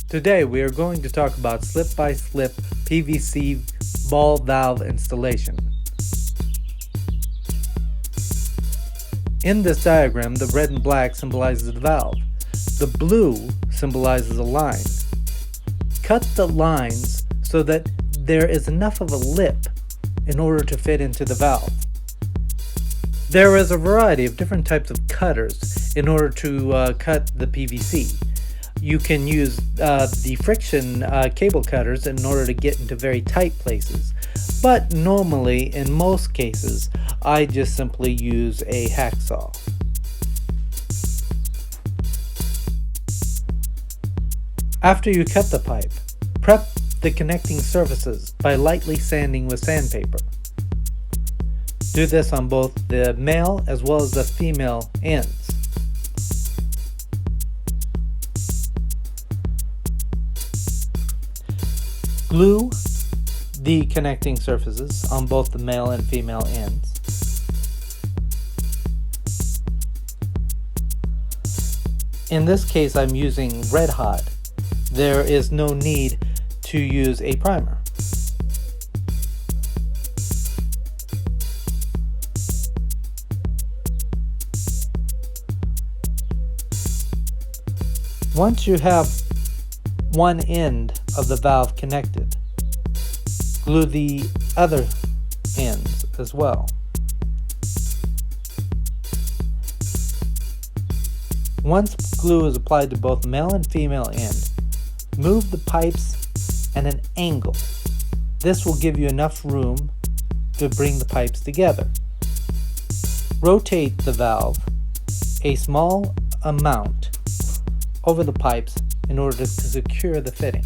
Today we are going to talk about slip-by-slip PVC ball valve installation. In this diagram, the red and black symbolizes the valve. The blue symbolizes a line. Cut the lines so that there is enough of a lip in order to fit into the valve. There is a variety of different types of cutters in order to cut the PVC. You can use the friction cable cutters in order to get into very tight places, but normally, in most cases, I just simply use a hacksaw. After you cut the pipe, prep the connecting surfaces by lightly sanding with sandpaper. Do this on both the male as well as the female ends. Glue the connecting surfaces on both the male and female ends. In this case, I'm using Red Hot. There is no need to use a primer. Once you have one end of the valve connected, glue the other ends as well. Once glue is applied to both male and female end, move the pipes at an angle. This will give you enough room to bring the pipes together. Rotate the valve a small amount over the pipes in order to secure the fitting.